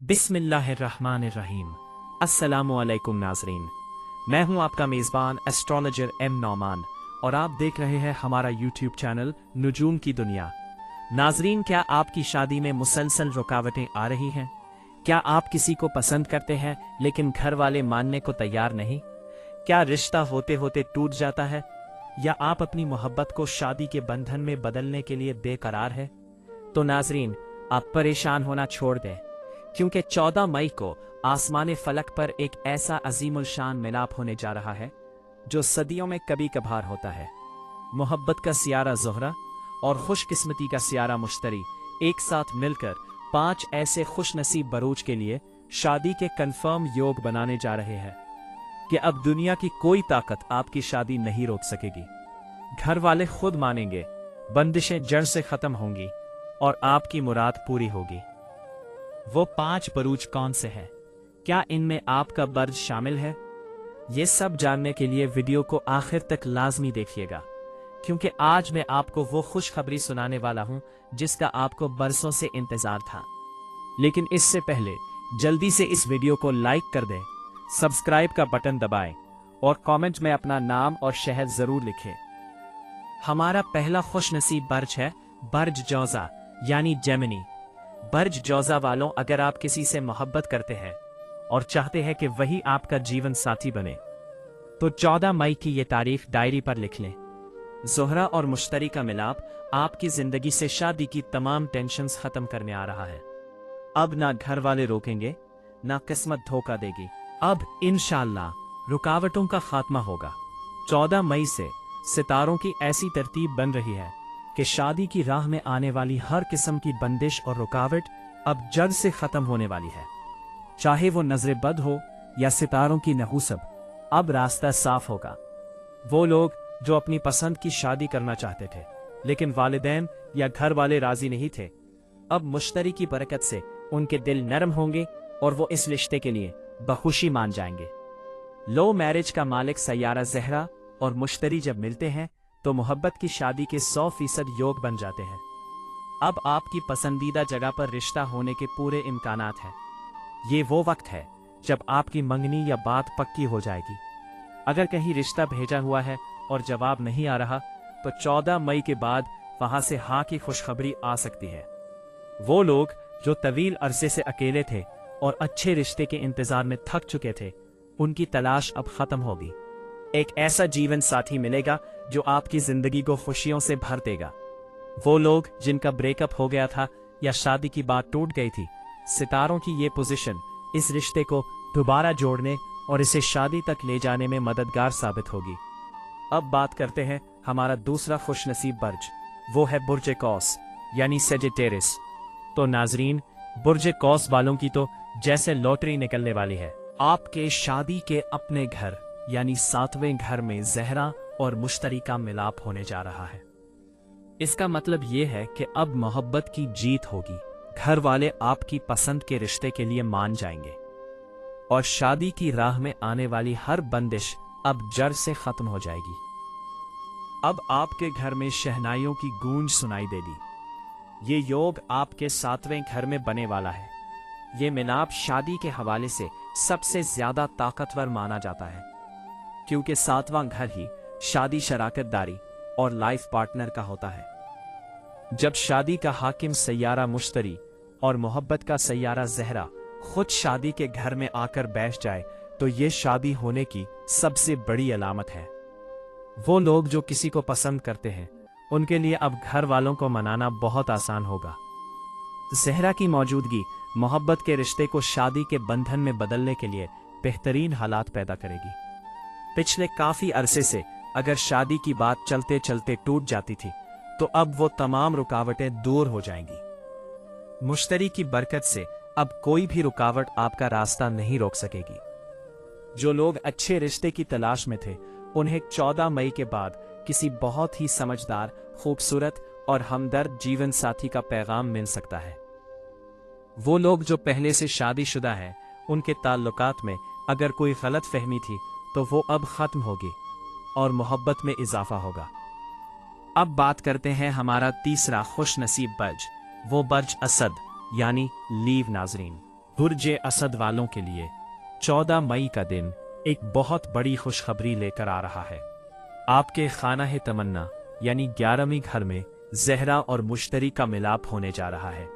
बिस्मिल्लाहिर्रहमानिर्रहीम। अस्सलामुअलैकुम नाज़रीन, मैं हूं आपका मेज़बान एस्ट्रोलॉजर एम नौमान और आप देख रहे हैं हमारा यूट्यूब चैनल नुजूम की दुनिया। नाज़रीन, क्या आपकी शादी में मुसलसल रुकावटें आ रही हैं? क्या आप किसी को पसंद करते हैं लेकिन घर वाले मानने को तैयार नहीं? क्या रिश्ता होते होते टूट जाता है, या आप अपनी मोहब्बत को शादी के बंधन में बदलने के लिए बेकरार है? तो नाज़रीन, आप परेशान होना छोड़ दें, क्योंकि 14 मई को आसमान फलक पर एक ऐसा अजीमुल शान मिलाप होने जा रहा है जो सदियों में कभी कभार होता है। मोहब्बत का सियारा ज़ोहरा और खुशकिस्मती का सियारा मुश्तरी एक साथ मिलकर 5 ऐसे खुश नसीब बरूज के लिए शादी के कंफर्म योग बनाने जा रहे हैं कि अब दुनिया की कोई ताकत आपकी शादी नहीं रोक सकेगी। घर वाले खुद मानेंगे, बंदिशें जड़ से खत्म होंगी और आपकी मुराद पूरी होगी। वो 5 बरूज कौन से हैं? क्या इनमें आपका बर्ज शामिल है? ये सब जानने के लिए वीडियो को आखिर तक लाजमी देखिएगा, क्योंकि आज मैं आपको वो खुशखबरी सुनाने वाला हूं जिसका आपको बरसों से इंतजार था। लेकिन इससे पहले जल्दी से इस वीडियो को लाइक कर दें, सब्सक्राइब का बटन दबाएं और कमेंट में अपना नाम और शहर जरूर लिखें। हमारा पहला खुशनसीब बर्ज है बर्ज जौजा यानी जेमिनी। बर्ज जौजा वालों, अगर आप किसी से मोहब्बत करते हैं और चाहते हैं कि वही आपका जीवन साथी बने, तो 14 मई की ये तारीख डायरी पर लिख लें। ज़ोहरा और मुश्तरी का मिलाप आपकी जिंदगी से शादी की तमाम टेंशन्स खत्म करने आ रहा है। अब ना घर वाले रोकेंगे, ना किस्मत धोखा देगी। अब इंशाअल्लाह रुकावटों का खात्मा होगा। 14 मई से सितारों की ऐसी तरतीब बन रही है कि शादी की राह में आने वाली हर किस्म की बंदिश और रुकावट अब जड़ से खत्म होने वाली है। चाहे वो नजर बद हो या सितारों की नहुसब, अब रास्ता साफ होगा। वो लोग जो अपनी पसंद की शादी करना चाहते थे लेकिन वालिदैन या घर वाले राजी नहीं थे, अब मुश्तरी की बरकत से उनके दिल नरम होंगे और वो इस रिश्ते के लिए बखुशी मान जाएंगे। लो मैरिज का मालिक सैयारा ज़हरा और मुश्तरी जब मिलते हैं तो मोहब्बत की शादी के 100% योग बन जाते हैं। अब आपकी पसंदीदा जगह पर रिश्ता होने के पूरे इम्कानात हैं। ये वो वक्त है जब आपकी मंगनी या बात पक्की हो जाएगी। अगर कहीं रिश्ता भेजा हुआ है और जवाब नहीं आ रहा, तो 14 मई के बाद वहां से हाँ की खुशखबरी आ सकती है। वो लोग जो तवील अरसे से अकेले थे और अच्छे रिश्ते के इंतजार में थक चुके थे, उनकी तलाश अब खत्म होगी। एक ऐसा जीवन साथी मिलेगा जो आपकी जिंदगी को खुशियों से भर देगा। वो लोग जिनका ब्रेकअप हो गया था या शादी की बात टूट गई थी, सितारों की ये पोजीशन इस रिश्ते को दोबारा जोड़ने और इसे शादी तक ले जाने में मददगार साबित होगी। अब बात करते हैं हमारा दूसरा खुशनसीब बर्ज, वो है बुर्ज कौस यानी सेजिटेरिस। तो नाजरीन, बुर्ज कौस वालों की तो जैसे लॉटरी निकलने वाली है। आपके शादी के अपने घर यानी 7वें घर में ज़हरा और मुश्तरी का मिलाप होने जा रहा है। इसका मतलब ये है कि अब मोहब्बत की जीत होगी। घर वाले आपकी पसंद के रिश्ते के लिए मान जाएंगे और शादी की राह में आने वाली हर बंदिश अब जड़ से खत्म हो जाएगी। अब आपके घर में शहनाइयों की गूंज सुनाई देगी। ये योग आपके 7वें घर में बने वाला है। ये मिलाप शादी के हवाले से सबसे ज्यादा ताकतवर माना जाता है, क्योंकि 7वां घर ही शादी, शराकतदारी और लाइफ पार्टनर का होता है। जब शादी का हाकिम सैयारा मुश्तरी और मोहब्बत का सैयारा ज़हरा खुद शादी के घर में आकर बैठ जाए, तो ये शादी होने की सबसे बड़ी अलामत है। वो लोग जो किसी को पसंद करते हैं, उनके लिए अब घर वालों को मनाना बहुत आसान होगा। ज़हरा की मौजूदगी मोहब्बत के रिश्ते को शादी के बंधन में बदलने के लिए बेहतरीन हालात पैदा करेगी। पिछले काफी अरसे से अगर शादी की बात चलते चलते टूट जाती थी, तो अब वो तमाम रुकावटें दूर हो जाएंगी। मुश्तरी की बरकत से अब कोई भी रुकावट आपका रास्ता नहीं रोक सकेगी। जो लोग अच्छे रिश्ते की तलाश में थे, उन्हें 14 मई के बाद किसी बहुत ही समझदार, खूबसूरत और हमदर्द जीवन साथी का पैगाम मिल सकता है। वो लोग जो पहले से शादीशुदा हैं, उनके ताल्लुकात में अगर कोई गलत फहमी थी, तो वो अब खत्म होगी और मोहब्बत में इजाफा होगा। अब बात करते हैं हमारा तीसरा खुश नसीब बर्ज, वो बर्ज असद यानी लीव। नाजरीन, बुर्ज असद वालों के लिए 14 मई का दिन एक बहुत बड़ी खुशखबरी लेकर आ रहा है। आपके खाना है तमन्ना यानी 11वीं घर में ज़हरा और मुश्तरी का मिलाप होने जा रहा है।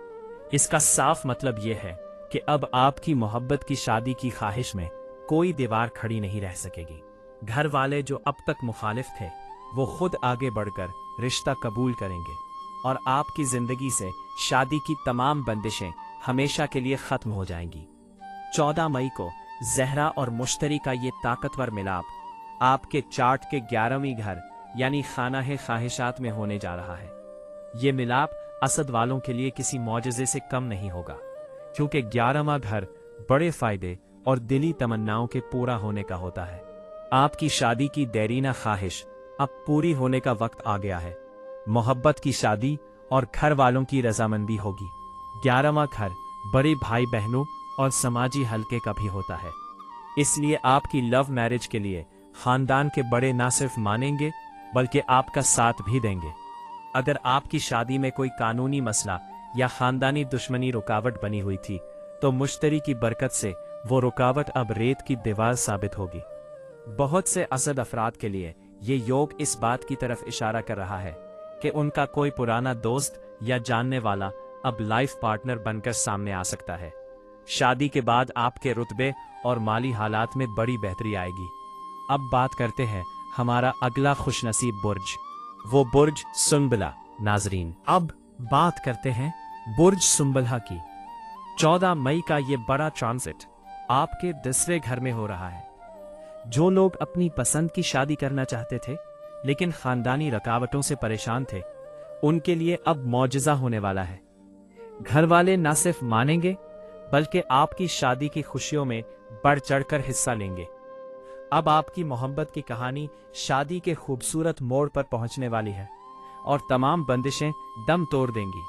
इसका साफ मतलब यह है कि अब आपकी मोहब्बत की शादी की ख्वाहिश में कोई दीवार खड़ी नहीं रह सकेगी। घर वाले जो अब तक मुखालिफ थे वो खुद आगे बढ़कर रिश्ता कबूल करेंगे और आपकी जिंदगी से शादी की तमाम बंदिशें हमेशा के लिए खत्म हो जाएंगी। 14 मई को ज़हरा और मुश्तरी का ये ताकतवर मिलाप आपके चार्ट के 11वीं घर यानी खाना है ख्वाहिशात में होने जा रहा है। ये मिलाप असद वालों के लिए किसी मौजज़े से कम नहीं होगा, क्योंकि 11वां घर बड़े फायदे और दिली तमन्नाओं के पूरा होने का होता है। आपकी शादी की देरीना ख्वाहिश अब पूरी होने का वक्त आ गया है। मोहब्बत की शादी और घर वालों की रजामंदी होगी। 11वां घर बड़े भाई बहनों और समाजी हलके का भी होता है, इसलिए आपकी लव मैरिज के लिए खानदान के बड़े ना सिर्फ मानेंगे बल्कि आपका साथ भी देंगे। अगर आपकी शादी में कोई कानूनी मसला या खानदानी दुश्मनी रुकावट बनी हुई थी तो मुश्तरी की बरकत से वो रुकावट अब रेत की दीवार साबित होगी। बहुत से असद अफराद के लिए ये योग इस बात की तरफ इशारा कर रहा है कि उनका कोई पुराना दोस्त या जानने वाला अब लाइफ पार्टनर बनकर सामने आ सकता है। शादी के बाद आपके रुतबे और माली हालात में बड़ी बेहतरी आएगी। अब बात करते हैं हमारा अगला खुशनसीब बुर्ज, वो बुर्ज सुंबला। नाजरीन, अब बात करते हैं बुर्ज सुंबला की। 14 मई का ये बड़ा ट्रांजिट आपके 10वें घर में हो रहा है। जो लोग अपनी पसंद की शादी करना चाहते थे लेकिन खानदानी रुकावटों से परेशान थे, उनके लिए अब मौजज़ा होने वाला है। घर वाले न सिर्फ मानेंगे बल्कि आपकी शादी की खुशियों में बढ़ चढ़कर हिस्सा लेंगे। अब आपकी मोहब्बत की कहानी शादी के खूबसूरत मोड़ पर पहुंचने वाली है और तमाम बंदिशें दम तोड़ देंगी।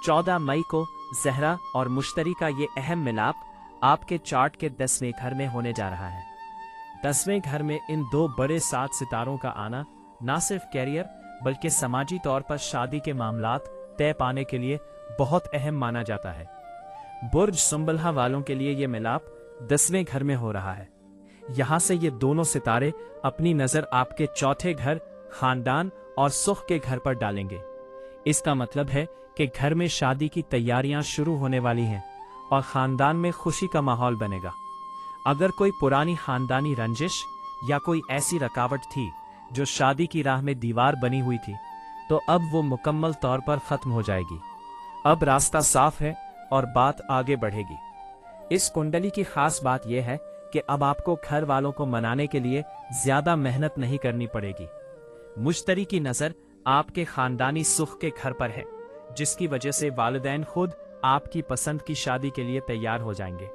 14 मई को ज़हरा और मुश्तरी का ये अहम मिलाप आपके चार्ट के 10वें घर में होने जा रहा है। 10वें घर में इन दो बड़े सात सितारों का आना न सिर्फ कैरियर बल्कि समाजी तौर पर शादी के मामलात तय पाने के लिए बहुत अहम माना जाता है। बुर्ज सुंबला वालों के लिए ये मिलाप 10वें घर में हो रहा है। यहाँ से ये दोनों सितारे अपनी नज़र आपके चौथे घर खानदान और सुख के घर पर डालेंगे। इसका मतलब है कि घर में शादी की तैयारियां शुरू होने वाली हैं और खानदान में खुशी का माहौल बनेगा। अगर कोई पुरानी खानदानी रंजिश या कोई ऐसी रुकावट थी जो शादी की राह में दीवार बनी हुई थी, तो अब वो मुकम्मल तौर पर खत्म हो जाएगी। अब रास्ता साफ है और बात आगे बढ़ेगी। इस कुंडली की खास बात यह है कि अब आपको घर वालों को मनाने के लिए ज्यादा मेहनत नहीं करनी पड़ेगी। मुश्तरी की नजर आपके खानदानी सुख के घर पर है, जिसकी वजह से वालिदैन खुद आपकी पसंद की शादी के लिए तैयार हो जाएंगे।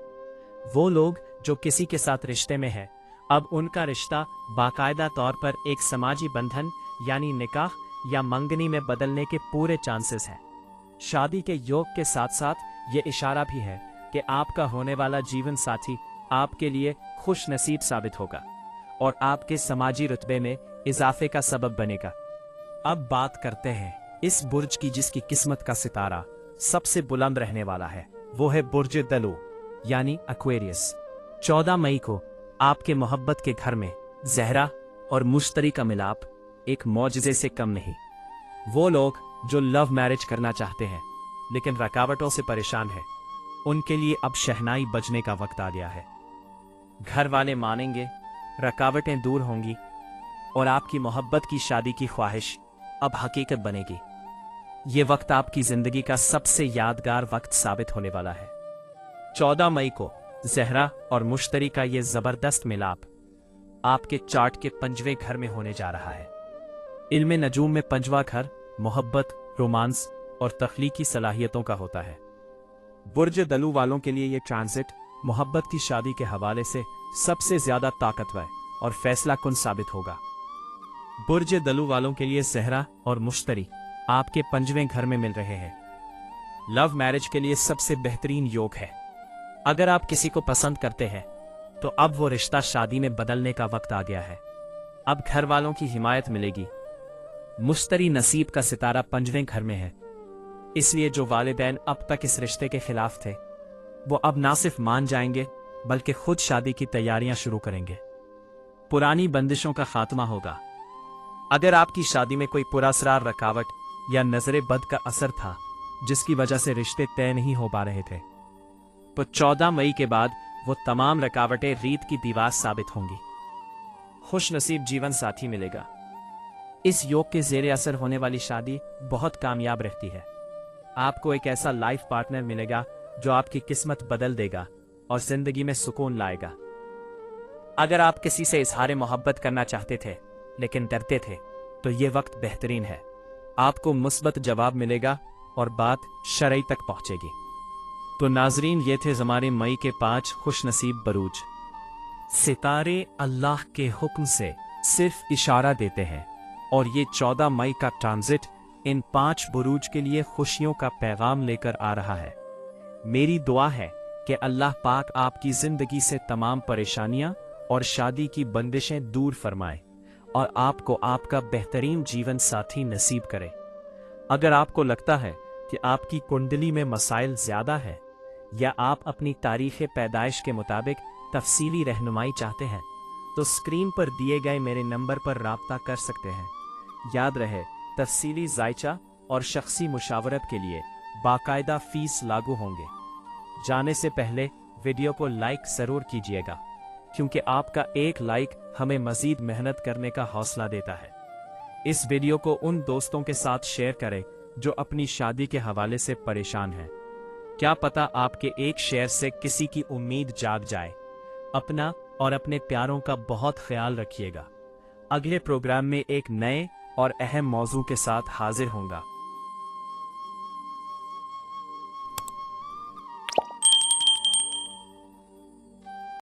वो लोग जो किसी के साथ रिश्ते में है, अब उनका रिश्ता बाकायदा तौर पर एक समाजी बंधन यानी निकाह या मंगनी में बदलने के पूरे चांसेस हैं। शादी के योग के साथ साथ ये इशारा भी है कि आपका होने वाला जीवन साथी आपके लिए खुश नसीब साबित होगा और आपके समाजी रुतबे में इजाफे का सबब बनेगा। अब बात करते हैं इस बुर्ज की जिसकी किस्मत का सितारा सबसे बुलंद रहने वाला है, वो है बुर्ज दलू यानी एक्वेरियस। 14 मई को आपके मोहब्बत के घर में ज़हरा और मुश्तरी का मिलाप एक मौजज़े से कम नहीं। वो लोग जो लव मैरिज करना चाहते हैं लेकिन रुकावटों से परेशान हैं, उनके लिए अब शहनाई बजने का वक्त आ गया है। घर वाले मानेंगे, रुकावटें दूर होंगी और आपकी मोहब्बत की शादी की ख्वाहिश अब हकीकत बनेगी। ये वक्त आपकी जिंदगी का सबसे यादगार वक्त साबित होने वाला है। 14 मई को ज़हरा और मुश्तरी का ये जबरदस्त मिलाप आपके चार्ट के 5वें घर में होने जा रहा है। इल्म नजूम में 5वां घर मोहब्बत, रोमांस और तख्लीकी सलाहियतों का होता है। बुर्ज दलू वालों के लिए ये ट्रांजिट मोहब्बत की शादी के हवाले से सबसे ज्यादा ताकतवर और फैसला कुन साबित होगा। बुर्ज दलू वालों के लिए ज़हरा और मुश्तरी आपके 5वें घर में मिल रहे हैं। लव मैरिज के लिए सबसे बेहतरीन योग है। अगर आप किसी को पसंद करते हैं तो अब वो रिश्ता शादी में बदलने का वक्त आ गया है। अब घर वालों की हिमायत मिलेगी। मुश्तरी नसीब का सितारा 5वें घर में है, इसलिए जो वालिदैन अब तक इस रिश्ते के खिलाफ थे वो अब ना सिर्फ मान जाएंगे बल्कि खुद शादी की तैयारियां शुरू करेंगे। पुरानी बंदिशों का खात्मा होगा। अगर आपकी शादी में कोई पुरस्कार, रुकावट या नजर बद का असर था जिसकी वजह से रिश्ते तय नहीं हो पा रहे थे, तो 14 मई के बाद वो तमाम रुकावटें रीत की दीवार साबित होंगी। खुश नसीब जीवन साथी मिलेगा। इस योग के जेरे असर होने वाली शादी बहुत कामयाब रहती है। आपको एक ऐसा लाइफ पार्टनर मिलेगा जो आपकी किस्मत बदल देगा और जिंदगी में सुकून लाएगा। अगर आप किसी से इजहार मोहब्बत करना चाहते थे लेकिन डरते थे, तो ये वक्त बेहतरीन है। आपको मुस्बत जवाब मिलेगा और बात शरई तक पहुंचेगी। तो नाजरीन, ये थे हमारे मई के 5 खुशनसीब बरूज। सितारे अल्लाह के हुक्म से सिर्फ इशारा देते हैं और ये 14 मई का ट्रांजिट इन 5 बुरूज के लिए खुशियों का पैगाम लेकर आ रहा है। मेरी दुआ है कि अल्लाह पाक आपकी जिंदगी से तमाम परेशानियां और शादी की बंदिशें दूर फरमाए और आपको आपका बेहतरीन जीवन साथी नसीब करे। अगर आपको लगता है कि आपकी कुंडली में मसाइल ज्यादा है या आप अपनी तारीख पैदाइश के मुताबिक तफसीली रहनुमाई चाहते हैं, तो स्क्रीन पर दिए गए मेरे नंबर पर राब्ता कर सकते हैं। याद रहे, तफसीली जायचा और शख्सी मुशावरत के लिए बाकायदा फीस लागू होंगे। जाने से पहले वीडियो को लाइक जरूर कीजिएगा, क्योंकि आपका एक लाइक हमें मजीद मेहनत करने का हौसला देता है। इस वीडियो को उन दोस्तों के साथ शेयर करें जो अपनी शादी के हवाले से परेशान हैं। क्या पता आपके एक शेयर से किसी की उम्मीद जाग जाए। अपना और अपने प्यारों का बहुत ख्याल रखिएगा। अगले प्रोग्राम में एक नए और अहम मौजू के साथ हाजिर होऊंगा।